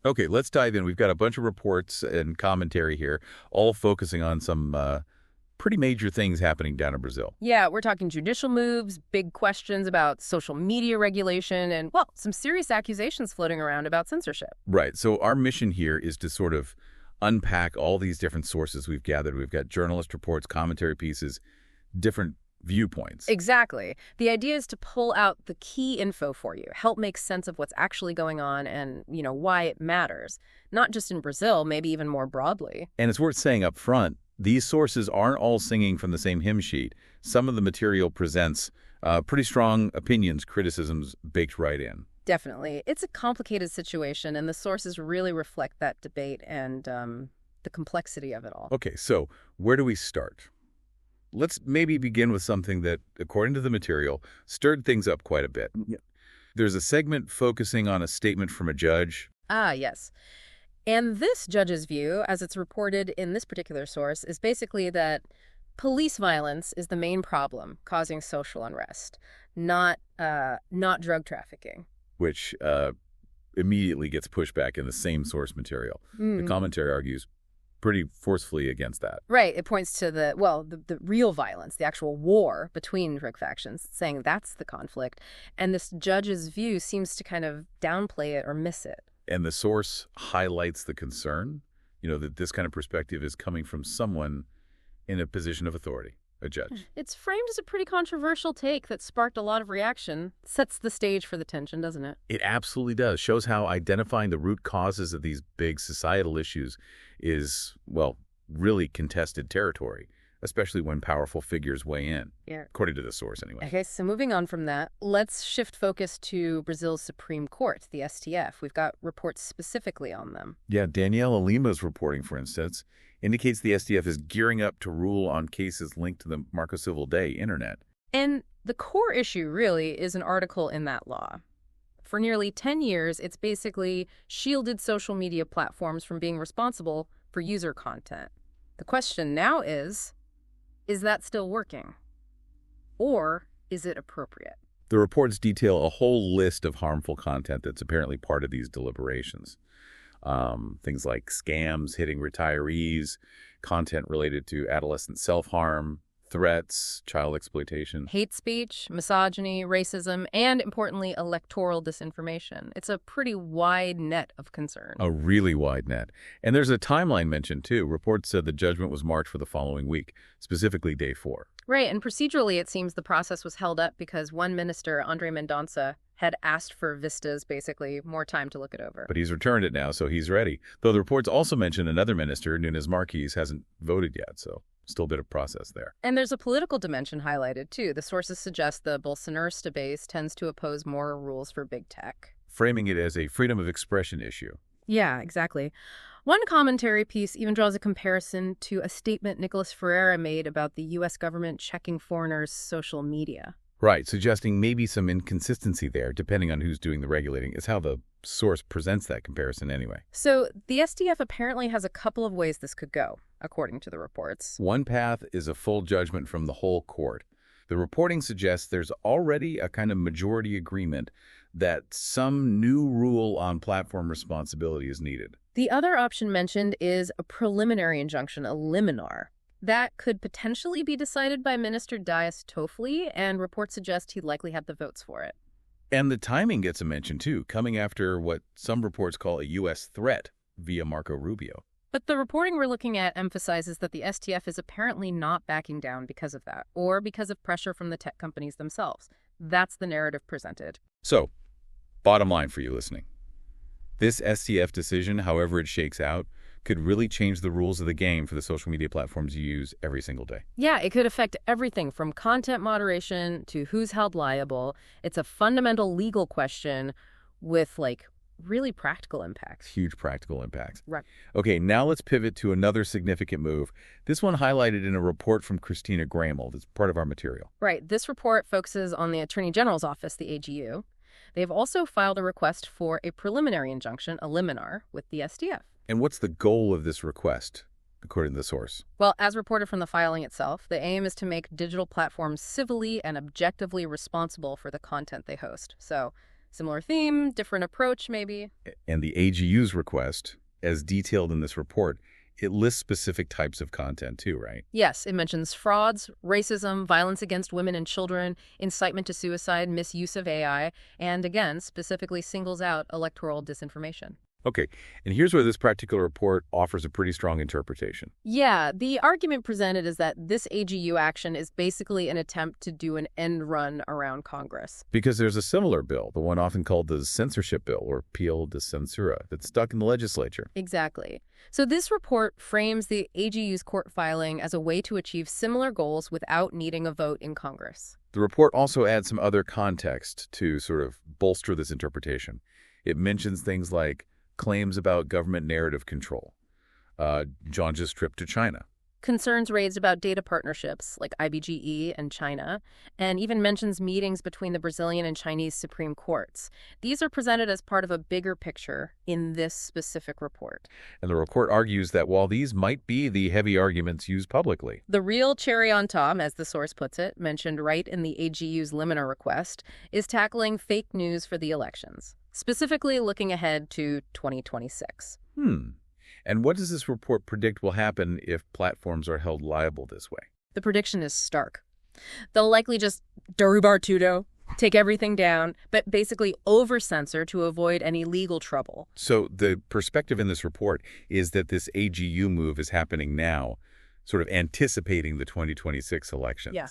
Okay, let's dive in. We've got a bunch of reports and commentary here, all focusing on some pretty major things happening down in Brazil. Yeah, we're talking judicial moves, big questions about social media regulation, and, well, some serious accusations floating around about censorship. Right. So our mission here is to sort of unpack all these different sources we've gathered. We've got journalist reports, commentary pieces, different viewpoints. Exactly. The idea is to pull out the key info for you, help make sense of what's actually going on and, why it matters. Not just in Brazil, maybe even more broadly. And it's worth saying up front, these sources aren't all singing from the same hymn sheet. Some of the material presents pretty strong opinions, criticisms baked right in. Definitely. It's a complicated situation, and the sources really reflect that debate and the complexity of it all. Okay, so where do we start? Let's maybe begin with something that, according to the material, stirred things up quite a bit. Yeah. There's a segment focusing on a statement from a judge. Ah, yes. And this judge's view, as it's reported in this particular source, is basically that police violence is the main problem causing social unrest, not drug trafficking. Which immediately gets pushed back in the same source material. The commentary argues pretty forcefully against that. Right. It points to the real violence, the actual war between drug factions, saying that's the conflict. And this judge's view seems to kind of downplay it or miss it. And the source highlights the concern, that this kind of perspective is coming from someone in a position of authority, a judge. It's framed as a pretty controversial take that sparked a lot of reaction. Sets the stage for the tension, doesn't it? It absolutely does. Shows how identifying the root causes of these big societal issues is, well, really contested territory, especially when powerful figures weigh in, according to the source anyway. Okay, so moving on from that, let's shift focus to Brazil's Supreme Court, the STF. We've got reports specifically on them. Yeah, Daniela Lima's reporting, for instance, indicates the STF is gearing up to rule on cases linked to the Marco Civil Day internet. And the core issue, really, is an article in that law. For nearly 10 years, it's basically shielded social media platforms from being responsible for user content. The question now is that still working? Or is it appropriate? The reports detail a whole list of harmful content that's apparently part of these deliberations. Things like scams hitting retirees, content related to adolescent self-harm, threats, child exploitation. Hate speech, misogyny, racism, and, importantly, electoral disinformation. It's a pretty wide net of concern. A really wide net. And there's a timeline mentioned, too. Reports said the judgment was marked for the following week, specifically day 4. Right, and procedurally, it seems the process was held up because one minister, Andre Mendonça, had asked for Vista's, basically, more time to look it over. But he's returned it now, so he's ready. Though the reports also mention another minister, Nunes Marques, hasn't voted yet, so still a bit of process there. And there's a political dimension highlighted, too. The sources suggest the Bolsonarista base tends to oppose more rules for big tech, framing it as a freedom of expression issue. Yeah, exactly. One commentary piece even draws a comparison to a statement Nicholas Ferreira made about the U.S. government checking foreigners' social media. Right, suggesting maybe some inconsistency there, depending on who's doing the regulating, is how the source presents that comparison anyway. So the STF apparently has a couple of ways this could go, according to the reports. One path is a full judgment from the whole court. The reporting suggests there's already a kind of majority agreement that some new rule on platform responsibility is needed. The other option mentioned is a preliminary injunction, a liminar. That could potentially be decided by Minister Dias Toffoli, and reports suggest he'd likely have the votes for it. And the timing gets a mention, too, coming after what some reports call a U.S. threat via Marco Rubio. But the reporting we're looking at emphasizes that the STF is apparently not backing down because of that, or because of pressure from the tech companies themselves. That's the narrative presented. So, bottom line for you listening. This STF decision, however it shakes out, could really change the rules of the game for the social media platforms you use every single day. Yeah, it could affect everything from content moderation to who's held liable. It's a fundamental legal question with, really practical impacts. Huge practical impacts. Right. Okay, now let's pivot to another significant move. This one highlighted in a report from Christina Gramel. That's part of our material. Right. This report focuses on the Attorney General's office, the AGU. They've also filed a request for a preliminary injunction, a liminar, with the STF. And what's the goal of this request, according to the source? Well, as reported from the filing itself, the aim is to make digital platforms civilly and objectively responsible for the content they host. So Similar theme, different approach, maybe. And the AGU's request, as detailed in this report, it lists specific types of content too, right? Yes, it mentions frauds, racism, violence against women and children, incitement to suicide, misuse of AI, and again, specifically singles out electoral disinformation. Okay, and here's where this particular report offers a pretty strong interpretation. Yeah, the argument presented is that this AGU action is basically an attempt to do an end run around Congress. Because there's a similar bill, the one often called the censorship bill, or Peel de Censura, that's stuck in the legislature. Exactly. So this report frames the AGU's court filing as a way to achieve similar goals without needing a vote in Congress. The report also adds some other context to sort of bolster this interpretation. It mentions things like claims about government narrative control, John's trip to China. Concerns raised about data partnerships like IBGE and China, and even mentions meetings between the Brazilian and Chinese Supreme Courts. These are presented as part of a bigger picture in this specific report. And the report argues that while these might be the heavy arguments used publicly, the real cherry on top, as the source puts it, mentioned right in the AGU's liminer request, is tackling fake news for the elections, specifically looking ahead to 2026. And what does this report predict will happen if platforms are held liable this way? The prediction is stark. They'll likely just derubar tudo, take everything down, but basically over-censor to avoid any legal trouble. So the perspective in this report is that this AGU move is happening now, sort of anticipating the 2026 elections. Yeah.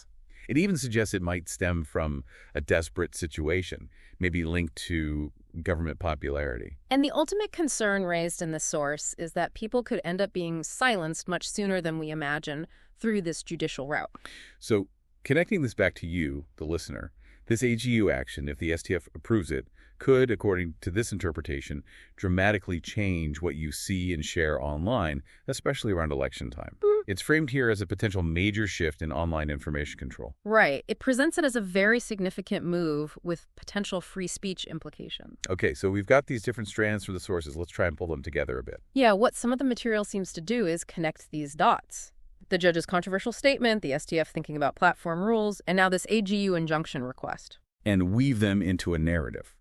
It even suggests it might stem from a desperate situation, maybe linked to government popularity. And the ultimate concern raised in the source is that people could end up being silenced much sooner than we imagine through this judicial route. So connecting this back to you, the listener, this AGU action, if the STF approves it, could, according to this interpretation, dramatically change what you see and share online, especially around election time. It's framed here as a potential major shift in online information control. Right. It presents it as a very significant move with potential free speech implications. Okay, so we've got these different strands from the sources. Let's try and pull them together a bit. Yeah, what some of the material seems to do is connect these dots. The judge's controversial statement, the STF thinking about platform rules, and now this AGU injunction request. And weave them into a narrative.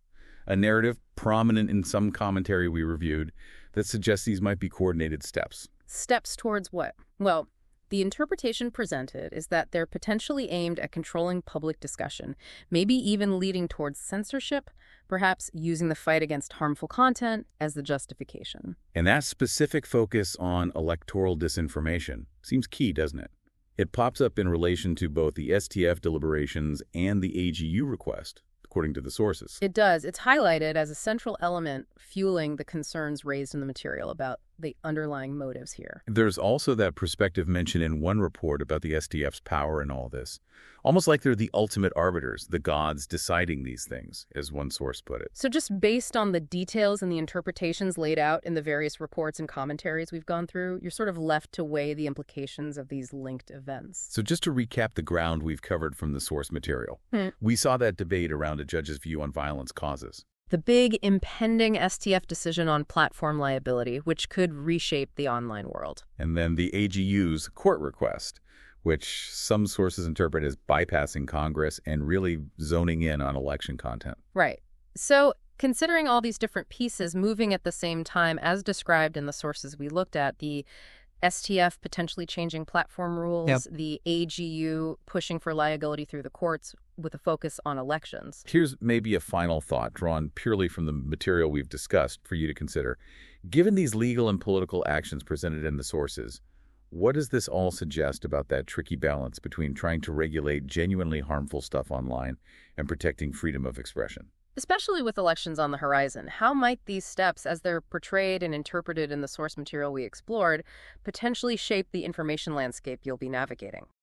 A narrative prominent in some commentary we reviewed that suggests these might be coordinated steps. Steps towards what? Well, the interpretation presented is that they're potentially aimed at controlling public discussion, maybe even leading towards censorship, perhaps using the fight against harmful content as the justification. And that specific focus on electoral disinformation seems key, doesn't it? It pops up in relation to both the STF deliberations and the AGU request, according to the sources. It does. It's highlighted as a central element fueling the concerns raised in the material about the underlying motives here. There's also that perspective mentioned in one report about the STF's power in all this. Almost like they're the ultimate arbiters, the gods deciding these things, as one source put it. So just based on the details and the interpretations laid out in the various reports and commentaries we've gone through, you're sort of left to weigh the implications of these linked events. So just to recap the ground we've covered from the source material, we saw that debate around a judge's view on violence causes. The big impending STF decision on platform liability, which could reshape the online world. And then the AGU's court request, which some sources interpret as bypassing Congress and really zoning in on election content. Right. So considering all these different pieces moving at the same time, as described in the sources we looked at, the STF potentially changing platform rules, the AGU pushing for liability through the courts with a focus on elections. Here's maybe a final thought drawn purely from the material we've discussed for you to consider. Given these legal and political actions presented in the sources, what does this all suggest about that tricky balance between trying to regulate genuinely harmful stuff online and protecting freedom of expression? Especially with elections on the horizon, how might these steps, as they're portrayed and interpreted in the source material we explored, potentially shape the information landscape you'll be navigating?